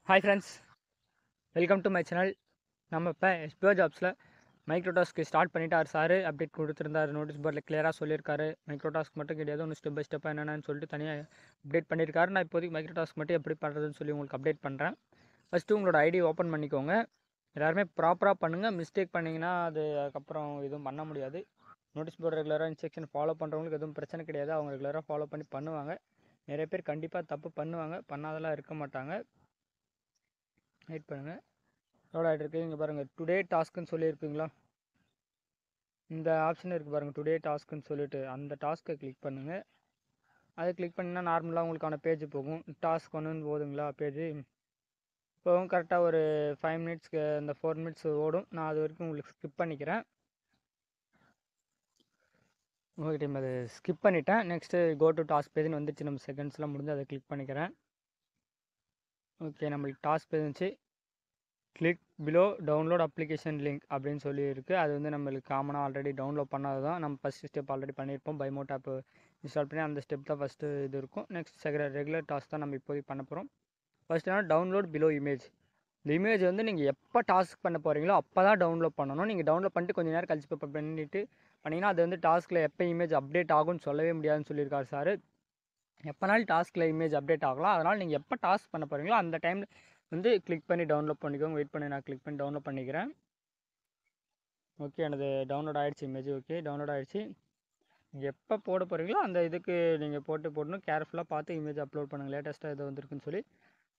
Hi friends, welcome to my channel. நம்ம இப்போ SPO ஜாப்ஸில் மைக்ரோடாஸ்க்கு start பண்ணிட்டார் சார். அப்டேட் கொடுத்துருந்தார், நோட்டீஸ் போர்டில் கிளியராக சொல்லியிருக்காரு. மைக்ரோடாஸ்க் மட்டும் கிடையாது, ஒன்று ஸ்டெப் பை ஸ்டெப்பாக என்னென்னு சொல்லிட்டு தனியாக அப்டேட் பண்ணியிருக்காரு. நான் இப்போதைக்கு மைக்ரோடாஸ்க் மட்டும் எப்படி பண்ணுறதுன்னு சொல்லி உங்களுக்கு அப்டேட் பண்ணுறேன். ஃபஸ்ட்டு உங்களோட ஐடி ஓப்பன் பண்ணிக்கோங்க. எல்லாருமே ப்ராப்பராக பண்ணுங்கள். மிஸ்டேக் பண்ணிங்கன்னா அது அதுக்கப்புறம் எதுவும் பண்ண முடியாது. நோட்டீஸ் போர்டு ரெகுலராக இன்ஸ்ட்ரக்ஷன் ஃபாலோ பண்ணுறவங்களுக்கு எதுவும் பிரச்சனை கிடையாது. அவங்க ரெகுலராக ஃபாலோ பண்ணி பண்ணுவாங்க. நிறைய பேர் கண்டிப்பாக தப்பு பண்ணுவாங்க, பண்ணாதெல்லாம் இருக்க மாட்டாங்க. வெயிட் பண்ணுங்கள், லோட் ஆகிட்டு இருக்குது. இங்கே பாருங்கள், டுடே டாஸ்க்குன்னு சொல்லியிருக்குங்களா, இந்த ஆப்ஷன் இருக்குது பாருங்கள், டுடே டாஸ்க்குன்னு சொல்லிட்டு அந்த டாஸ்க்கை கிளிக் பண்ணுங்கள். அதை கிளிக் பண்ணிங்கன்னா நார்மலாக உங்களுக்கான பேஜ் போகும். டாஸ்க் ஒன்று போதுங்களா பேஜ் இப்போவும் கரெக்டாக ஒரு 5 மினிட்ஸ்க்கு இந்த 4 மினிட்ஸ் ஓடும். நான் அது வரைக்கும் உங்களுக்கு ஸ்கிப் பண்ணிக்கிறேன். உங்கள்கிட்ட அதை ஸ்கிப் பண்ணிட்டேன். நெக்ஸ்ட்டு கோ டு டாஸ்க் பேஜ்னு வந்துச்சு. நம்ம செகண்ட்ஸ்லாம் முடிஞ்சு அதை கிளிக் பண்ணிக்கிறேன். ஓகே, நம்மளுக்கு டாஸ்க் பேஜ் இருந்துச்சு. Click below download application link அப்படின்னு சொல்லி இருக்குது. அது வந்து நம்மளுக்கு காமனாக ஆல்ரெடி டவுன்லோட் பண்ணது தான். நம்ம ஃபஸ்ட்டு ஸ்டெப் ஆல்ரெடி பண்ணியிருப்போம். பைமோட் ஆப் இன்ஸ்டால் பண்ணி அந்த ஸ்டெப் தான் ஃபஸ்ட்டு இது இருக்கும். நெக்ஸ்ட் ரெகுலர் டாஸ்க் தான் நம்ம இப்போதைக்கு பண்ண போகிறோம். ஃபஸ்ட் என்ன, டவுன்லோட் பிலோ இமேஜ். இந்த இமேஜ் வந்து நீங்கள் எப்போ டாஸ்க் பண்ண போகிறீங்களோ அப்போ தான் டவுன்லோட் பண்ணணும். நீங்கள் டவுன்லோட் பண்ணிட்டு கொஞ்சம் நேரம் கழிச்சு இப்போ பண்ணிவிட்டு பண்ணிங்கன்னா அது வந்து டாஸ்கில் எப்போ இமேஜ் அப்டேட் ஆகும்னு சொல்லவே முடியாதுன்னு சொல்லியிருக்காரு சார். எப்போனாலும் டாஸ்கில் இமேஜ் அப்டேட் ஆகலாம். அதனால் நீங்கள் எப்போ டாஸ்க் பண்ண போகிறீங்களோ அந்த டைமில் வந்து கிளிக் பண்ணி டவுன்லோட் பண்ணிக்கோங்க. வெயிட் பண்ணி நான் கிளிக் பண்ணி டவுன்லோட் பண்ணிக்கிறேன். ஓகே, எனது டவுன்லோட் ஆகிடுச்சு இமேஜ். ஓகே, டவுன்லோட் ஆகிடுச்சு. நீங்கள் எப்போ போட போகிறீங்களோ அந்த இதுக்கு நீங்கள் போடணும். கேர்ஃபுல்லாக பார்த்து இமேஜ் அப்லோட் பண்ணுங்கள். லேட்டஸ்ட்டாக எது வந்திருக்குன்னு சொல்லி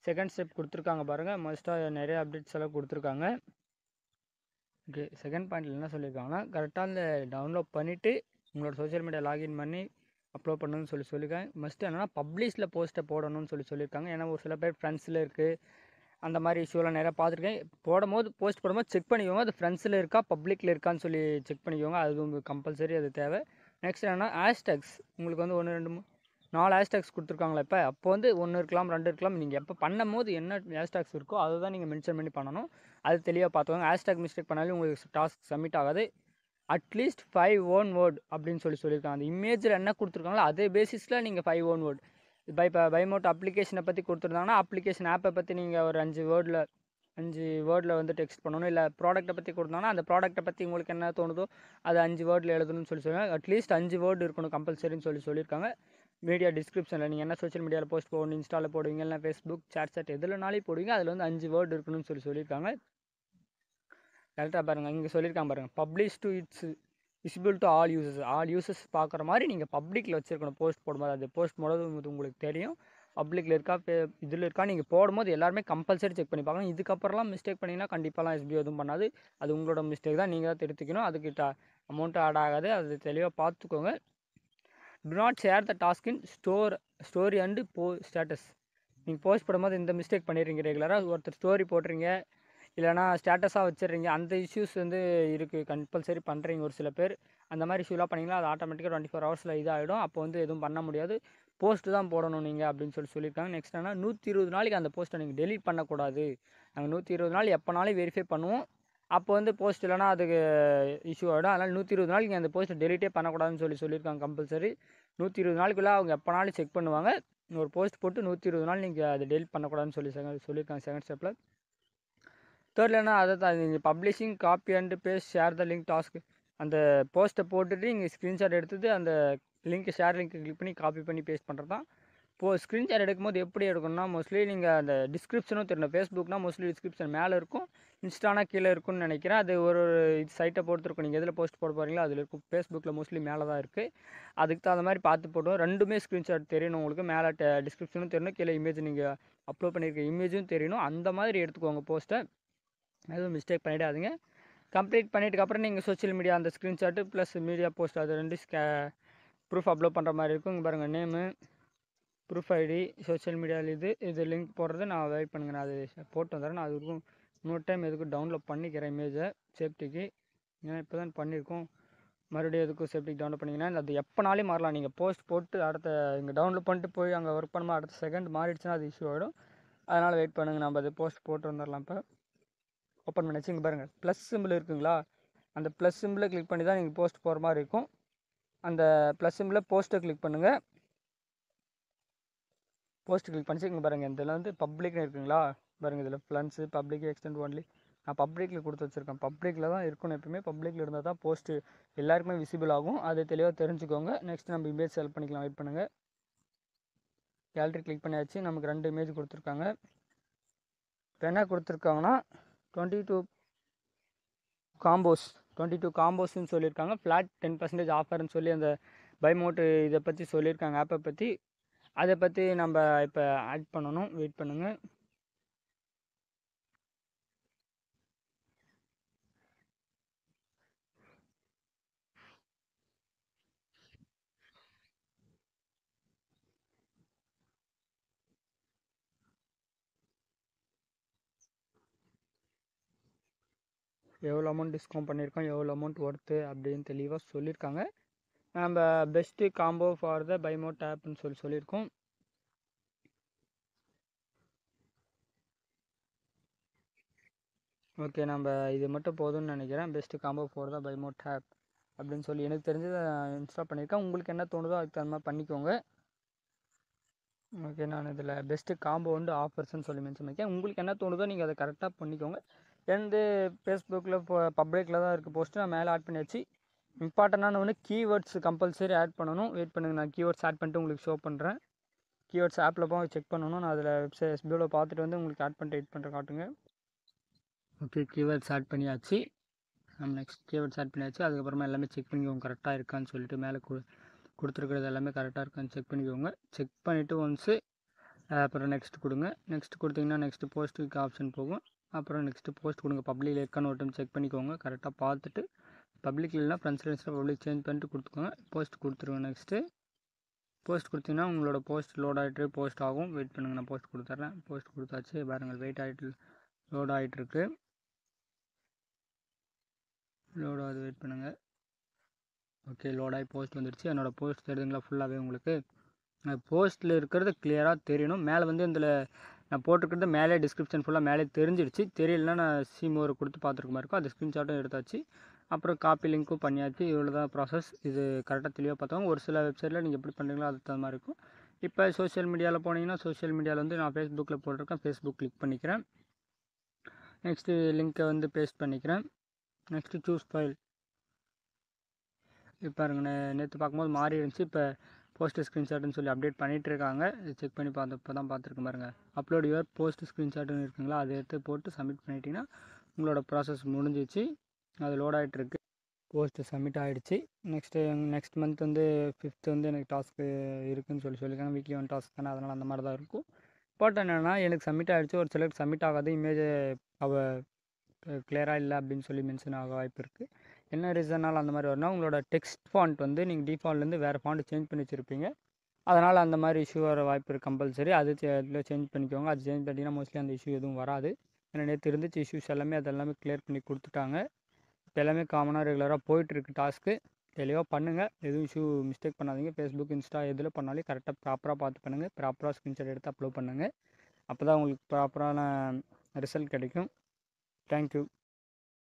செகண்ட் ஸ்டெப் கொடுத்துருக்காங்க பாருங்கள். மோஸ்ட்டாக நிறைய அப்டேட்ஸ் எல்லாம் கொடுத்துருக்காங்க. ஓகே, செகண்ட் பாயிண்டில் என்ன சொல்லியிருக்காங்கன்னா, கரெக்டாக அந்த டவுன்லோட் பண்ணிவிட்டு உங்களோட சோஷியல் மீடியா லாகின் பண்ணி அப்லோட் பண்ணணும்னு சொல்லியிருக்காங்க. மஸ்ட்டு என்னென்னா பப்ளிஷில் போஸ்ட்டை போடணும்னு சொல்லியிருக்காங்க. ஏன்னா ஒரு சில பேர் ஃப்ரெண்ட்ஸில் இருக்குது, அந்த மாதிரி இஷ்யூலாம் நிறையா பார்த்துருக்கேன். போஸ்ட் போடும்போது செக் பண்ணிக்கோங்க, அது ஃப்ரெண்ட்ஸில் இருக்கா பப்ளிக்கில் இருக்கான்னு சொல்லி செக் பண்ணிக்கோங்க. அது உங்களுக்கு கம்பல்சரி அது தேவை. நெக்ஸ்ட் என்னென்னா ஹேஷ்டேக்ஸ். உங்களுக்கு வந்து 1 2 3 4 ஹேஷ்டேக்ஸ் கொடுத்துருக்காங்களா இப்போ. அப்போ வந்து 1 இருக்கலாம், 2 இருக்கலாம். நீங்கள் எப்போ பண்ணும் போது என்ன ஹேஷ்டேக்ஸ் இருக்கோ அதை தான் நீங்கள் மென்ஷன் பண்ணி பண்ணணும். அது தெளிவாக பார்த்துக்கோங்க. ஹேஷ்டேக் மிஸ்டேக் பண்ணாலும் உங்களுக்கு டாஸ்க் சப்மிட் ஆகாது. அட்லீஸ்ட் 5 ஓன் வேர்ட் அப்படின்னு சொல்லியிருக்காங்க. அந்த இமேஜில் என்ன கொடுத்துருக்காங்களோ அதே பேசிஸில் நீங்கள் 5 ஓன் வேர்ட் பைமோட் அப்ளிகேஷனை பற்றி கொடுத்துருந்தாங்கன்னா அப்ளிகேஷன் ஆப்பை பற்றி நீங்கள் ஒரு 5 வேர்டில் வந்து டெக்ஸ்ட் பண்ணணும். இல்லை ப்ராடக்ட்டை பற்றி கொடுத்தாங்கன்னா அந்த ப்ராடக்ட்டை பற்றி உங்களுக்கு என்ன தோணுதோ அது 5 வேர்டில் எழுதணும்னு சொல்லியிருக்காங்க. அட்லீஸ்ட் 5 வேர்டு இருக்கணும் கம்பல்சரின்னு சொல்லியிருக்காங்க. மீடியா டிஸ்கிரிப்ஷனில் நீங்கள் என்ன சோஷியல் மீடியாவில் போஸ்ட் போடணும், இன்ஸ்டாவில் போடுவீங்க, இல்லை ஃபேஸ்புக் சாட் எதுலனாலே போடுவீங்க, அதில் வந்து 5 வேர்டு இருக்கணும்னு சொல்லியிருக்காங்க. கரெக்டாக பாருங்கள், இங்கே சொல்லியிருக்காங்க பாருங்கள், publish to it's visible to all users பார்க்குற மாதிரி நீங்கள் பப்ளிக்கில் வச்சுருக்கணும் போஸ்ட் போடும்போது. அது போஸ்ட் போடுறது உங்களுக்கு தெரியும். பப்ளிக்கில் இருக்கா இதில் இருக்கா நீங்கள் போடும்போது எல்லாருமே கம்பல்சரி செக் பண்ணி பார்க்கணும். இதுக்கப்புறம்லாம் மிஸ்டேக் பண்ணிங்கன்னா கண்டிப்பாலாம் எஸ்பிஓ எதுவும் பண்ணாது. அது உங்களோட மிஸ்டேக் தான், நீங்கள் தான் திருத்திக்கணும். அதுக்கிட்ட அமௌண்ட்டு ஆட் ஆகாது, அது தெளிவாக பார்த்துக்கோங்க. To not share the task in story and status. நீங்கள் போஸ்ட் போடும்போது இந்த மிஸ்டேக் பண்ணிடுறீங்க. ரெகுலராக ஒருத்தர் ஸ்டோரி போடுறீங்க, இல்லைனா ஸ்டேட்டஸாக வச்சிடுறீங்க, அந்த இஷ்யூஸ் வந்து இருக்குது. கம்பல்சரி பண்ணுறீங்க ஒரு சில பேர். அந்த மாதிரி இஷ்யூலாம் பண்ணிங்கன்னா அது ஆட்டோமேட்டிக்காக 24 ஹவர்ஸில் இதாகிடும். அப்போ வந்து எதுவும் பண்ண முடியாது. போஸ்ட்டு தான் போடணும் நீங்கள் அப்படின்னு சொல்லியிருக்காங்க. நெக்ஸ்ட் என்ன, 120 நாளைக்கு அந்த போஸ்ட்டை நீங்கள் டெலீட் பண்ணக்கூடாது. நாங்கள் 120 நாள் எப்போனாலும் வெரிஃபை பண்ணுவோம். அப்போ வந்து போஸ்ட் இல்லைனா அதுக்கு இஷ்யூ ஆகிடும். அதனால் 120 நாளைக்கு நீங்கள் அந்த போஸ்ட்டை டெலிட்டே பண்ணக்கூடாதுன்னு சொல்லியிருக்காங்க கம்பல்சரி. 120 நாளுக்குள்ளே அவங்க எப்போனாலும் செக் பண்ணுவாங்க. ஒரு போஸ்ட் போட்டு 120 நாள் நீங்கள் அதை டெலிட் பண்ணக்கூடாதுன்னு சொல்லியிருக்காங்க செகண்ட் ஸ்டெப்பில். தேர்டில் என்ன, அதை தான் நீங்கள் publishing copy and paste share the link task. அந்த போஸ்ட்டை போட்டுட்டு நீங்கள் ஸ்க்ரீன்ஷாட் எடுத்துட்டு அந்த ஷேர் லிங்க்கை கிளிக் பண்ணி காப்பி பண்ணி பேஸ்ட் பண்ணுறது தான். ஸ்க்ரீன்ஷாட் எடுக்கும்போது எப்படி எடுக்கணும்னா, மோஸ்ட்லி நீங்கள் அந்த டிஸ்கிரிப்ஷனும் தெரியணும். ஃபேஸ்புக்னா மோஸ்ட்லி டிஸ்கிரிப்ஷன் மேலே இருக்கும், இன்ஸ்டானா கீழே இருக்கும்னு நினைக்கிறேன். அது ஒரு சைட்டை பொறுத்திருக்கும், நீங்கள் எதில் போஸ்ட் போட போகிறீங்களோ அதில் இருக்கும். ஃபேஸ்புக்கில் மோஸ்ட்லி மேலே தான் இருக்குது. அதுக்கு தகுந்த மாதிரி பார்த்து போட்டோம். ரெண்டுமே ஸ்க்ரீன்ஷாட் தெரியணும் உங்களுக்கு. மேலே டிஸ்கிரிப்ஷனும் தெரியணும், கீழே இமேஜ் நீங்கள் அப்லோட் பண்ணியிருக்க இமேஜும் தெரியணும். அந்த மாதிரி எடுத்துக்கோங்க போஸ்ட்டை. எதுவும் மிஸ்டேக் பண்ணிடாதீங்க. கம்ப்ளீட் பண்ணிட்டுக்கப்புறம் நீங்கள் சோஷியல் மீடியா அந்த ஸ்க்ரீன்ஷாட்டு ப்ளஸ் மீடியா போஸ்ட் அது 2 ப்ரூஃப் அப்லோட் பண்ணுற மாதிரி இருக்கும். இங்கே பாருங்கள், நேமு, ப்ரூஃப் ஐடி, சோஷியல் மீடியாவில் இது லிங்க் போடுறது. நான் வெயிட் பண்ணுங்க, நான் அது போட்டு வந்துடுறேன். நான் அதுக்கும் இன்னொரு டைம் எதுக்கும் டவுன்லோட் பண்ணிக்கிறேன் இமேஜை சேஃப்டிக்கு. ஏன்னா இப்போ தான் பண்ணியிருக்கோம். மறுபடியும் எதுக்கும் சேஃப்டிக்கு டவுன்லோட் பண்ணிங்கன்னா அது எப்போனாலும் மாறலாம். நீங்கள் போஸ்ட் போட்டு அடுத்த இங்கே டவுன்லோட் பண்ணிட்டு போய் அங்கே ஒர்க் பண்ணும்போது அடுத்த செகண்ட் மாறிடுச்சுன்னா அது இஷ்யூ ஆகிடும். அதனால் வெயிட் பண்ணுங்கள், நம்ம அது போஸ்ட் போட்டு வந்துடலாம். இப்போ ஓப்பன் பண்ணிச்சு. இங்கே பாருங்கள், ப்ளஸ் சிம்பிள் இருக்குங்களா, அந்த ப்ளஸ் சிம்பிளை கிளிக் பண்ணி தான் நீங்கள் போஸ்ட் போகிற மாதிரி இருக்கும். அந்த ப்ளஸ் சிம்பிளை போஸ்ட்டை கிளிக் பண்ணுங்கள். போஸ்ட் கிளிக் பண்ணிச்சு இங்கே பாருங்கள். இதில் வந்து பப்ளிக்னு இருக்குங்களா பாருங்கள். இதில் ஃப்ளன்ஸு பப்ளிக் எக்ஸ்டெண்ட் ஒன்லி நான் பப்ளிக்கில் கொடுத்து வச்சுருக்கேன். பப்ளிக்கில் தான் இருக்கணும் எப்பவுமே. பப்ளிக்கில் இருந்தால் தான் போஸ்ட்டு எல்லாருக்குமே விசிபிள் ஆகும். அது தெளிவாக தெரிஞ்சுக்கோங்க. நெக்ஸ்ட் நம்ம இமேஜ் செலக்ட் பண்ணிக்கலாம். வெயிட் பண்ணுங்கள். கேலரி கிளிக் பண்ணியாச்சு. நமக்கு 2 இமேஜ் கொடுத்துருக்காங்க. இப்போ என்ன கொடுத்துருக்காங்கன்னா 22 காம்போஸ்ன்னு சொல்லியிருக்காங்க. ஃப்ளாட் 10% ஆஃபர்னு சொல்லி அந்த பைமோட்டு இதை பற்றி சொல்லியிருக்காங்க. ஆப்பை பற்றி அதை பற்றி நம்ம இப்போ ஆட் பண்ணணும். வெயிட் பண்ணுங்கள். எவ்வளோ அமௌண்ட் டிஸ்கவுண்ட் பண்ணியிருக்கோம், எவ்வளோ அமௌண்ட் ஒர்த்து அப்படின்னு தெளிவாக சொல்லியிருக்காங்க. நம்ம பெஸ்ட்டு காம்போ ஃபார் த பைமோட் ஆப்னு சொல்லியிருக்கோம். ஓகே, நம்ம இது மட்டும் போதும்னு நினைக்கிறேன். பெஸ்ட்டு காம்போ ஃபார் த பைமோட் ஆப் அப்படின்னு சொல்லி எனக்கு தெரிஞ்சதை இன்ஸ்டால் பண்ணியிருக்கேன். உங்களுக்கு என்ன தோணுதோ அதுக்கு தகுந்த மாதிரி பண்ணிக்கோங்க. ஓகே, நான் இதில் பெஸ்ட்டு காம்போ வந்து ஆஃபர்ஸ்ன்னு சொல்லி மென்ஷன் பண்ணியிருக்கேன். உங்களுக்கு என்ன தோணுதோ நீங்கள் அதை கரெக்டாக பண்ணிக்கோங்க. எந்த ஃபேஸ்புக்கில் இப்போ பப்ளிக்கில் தான் இருக்குது போஸ்ட்டு. நான் மேலே ஆட் பண்ணியாச்சு. இம்பார்ட்டண்டான ஒன்று கீவேர்ட்ஸ் கம்பல்சரி ஆட் பண்ணணும். வெயிட் பண்ணுங்கள், நான் கீவேர்ட்ஸ் ஆட் பண்ணிட்டு உங்களுக்கு ஷோ பண்ணுறேன். கீவேர்ட்ஸ் ஆப்பில் போய் செக் பண்ணணும். நான் அதில் வெப்சைட் எஸ்பிஓவில் பார்த்துட்டு வந்து உங்களுக்கு ஆட் பண்ணிட்டு வெயிட் பண்ணுறேன், காட்டுங்க. ஓகே, கீவேர்ட்ஸ் ஆட் பண்ணியாச்சு. நம்ம நெக்ஸ்ட் கீவேர்ட்ஸ் ஆட் பண்ணியாச்சு. அதுக்கப்புறமா எல்லாமே செக் பண்ணிக்கோங்க கரெக்டாக இருக்கான்னு சொல்லிட்டு. மேலே கொடுத்துருக்கிறது எல்லாமே கரெக்டாக இருக்கான்னு செக் பண்ணிக்கோங்க. செக் பண்ணிவிட்டு ஒன்ஸு அப்புறம் நெக்ஸ்ட் கொடுங்க. நெக்ஸ்ட் கொடுத்தீங்கன்னா நெக்ஸ்ட்டு போஸ்ட்டுக்கு ஆப்ஷன் போகும். அப்புறம் நெக்ஸ்ட்டு போஸ்ட் கொடுங்க. பப்ளிக்கில் இருக்கான்னு ஒரு டைம் செக் பண்ணிக்கோங்க. கரெக்டாக பார்த்துட்டு பப்ளிக் இல்லைனா ஃப்ரெண்ட்ஸில் பப்ளிக் சேஞ்ச் பண்ணிட்டு கொடுத்துக்கோங்க. போஸ்ட் கொடுத்துருங்க. நெக்ஸ்ட்டு போஸ்ட் கொடுத்தீங்கன்னா உங்களோட போஸ்ட் லோட் ஆகிட்டு போஸ்ட் ஆகும். வெயிட் பண்ணுங்கள், நான் போஸ்ட் கொடுத்துட்றேன். போஸ்ட் கொடுத்தாச்சு பாருங்கள். வெயிட் ஆகிட்டு லோட் ஆகிட்டுருக்கு. லோட் ஆகுது, வெயிட் பண்ணுங்கள். ஓகே, லோடாகி போஸ்ட் வந்துடுச்சு. என்னோடய போஸ்ட் தெரியுதுங்களா ஃபுல்லாகவே உங்களுக்கு. போஸ்ட்டில் இருக்கிறது கிளியராக தெரியணும். மேலே வந்து இதில் நான் போட்டிருக்கிறது மேலே டிஸ்கிரிப்ஷன் ஃபுல்லாக மேலே தெரிஞ்சிடுச்சு. தெரியலனா நான் சிமோரை கொடுத்து பார்த்துருக்க மாதிரி இருக்கும். அது ஸ்க்ரீன்ஷாட்டும் எடுத்தாச்சு. அப்புறம் காப்பி லிங்க்கும் பண்ணியாச்சு. இவ்வளோ தான் ப்ராசஸ். இது கரெக்டாக தெளிவாக பார்த்தோம். ஒரு சில வெப்சைட்டில் நீங்கள் எப்படி பண்ணுறீங்களோ அதுக்கு தகுந்த மாதிரி இருக்கும். இப்போ சோஷியல் மீடியாவில் போனீங்கன்னா சோஷியல் மீடியாவில் வந்து நான் ஃபேஸ்புக்கில் போட்டிருக்கேன். ஃபேஸ்புக் கிளிக் பண்ணிக்கிறேன். நெக்ஸ்ட்டு லிங்க்கை வந்து பேஸ்ட் பண்ணிக்கிறேன். Next choose file. இப்போ பாருங்க, நேற்று பார்க்கும்போது மாறி இருந்துச்சு. இப்போ போஸ்ட் ஸ்க்ரீன்ஷாட்னு சொல்லி அப்டேட் பண்ணிகிட்டு இருக்காங்க. செக் பண்ணி பார்த்தப்போ தான் பார்த்துருக்கேன் பாருங்கள். அப்லோட் யுவர் போஸ்ட் ஸ்க்ரீன்ஷாட்னு இருக்குங்களா, அதை எடுத்து போட்டு சப்மிட் பண்ணிட்டீங்கன்னா உங்களோட ப்ராசஸ் முடிஞ்சிச்சு. அது லோட் ஆகிட்டுருக்கு. போஸ்ட்டு சப்மிட் ஆகிடுச்சு. நெக்ஸ்ட் மந்த் வந்து 5th வந்து எனக்கு டாஸ்க்கு இருக்குதுன்னு சொல்லியிருக்காங்க. வீக்லி 1 டாஸ்க் தானே, அதனால் அந்த மாதிரி தான் இருக்கும். பட் என்னென்னா எனக்கு சப்மிட் ஆகிடுச்சு. ஒரு சிலருக்கு சப்மிட் ஆகாது. இமேஜ் கிளியராக இல்லை அப்படின்னு சொல்லி மென்ஷன் ஆக வாய்ப்பு இருக்குது. என்ன ரீசனால் அந்த மாதிரி வரும்னா உங்களோட டெக்ஸ்ட் ஃபாண்ட் வந்து நீங்கள் டிஃபால்ட்லேருந்து வேறு ஃபாண்ட் சேஞ்ச் பண்ணி வச்சுருப்பீங்க. அதனால் அந்த மாதிரி இஷ்யூ வர வாய்ப்பு இருக்குது. கம்பல்சரி அது சேஞ்ச் பண்ணிக்கோங்க. அது சேஞ்ச் பண்ணிட்டீங்கன்னா மோஸ்ட்லி அந்த இஷ்யூ எதுவும் வராது. ஏன்னா நேற்று இருந்துச்சு இஷ்யூஸ் எல்லாமே, அதெல்லாமே கிளியர் பண்ணி கொடுத்துட்டாங்க. இப்போ எல்லாமே காமனாக ரெகுலராக போயிட்டுருக்கு டாஸ்க்கு. தெளிவாக பண்ணுங்கள். எதுவும் இஷ்யூ மிஸ்டேக் பண்ணாதீங்க. ஃபேஸ்புக், இன்ஸ்டா எதில் பண்ணாலும் கரெக்டாக ப்ராப்பராக பார்த்து பண்ணுங்கள். ப்ராப்பராக ஸ்க்ரீன்ஷாட் எடுத்து அப்லோட் பண்ணுங்கள். அப்போ தான் உங்களுக்கு ப்ராப்பரான ரிசல்ட் கிடைக்கும். தேங்க்யூ.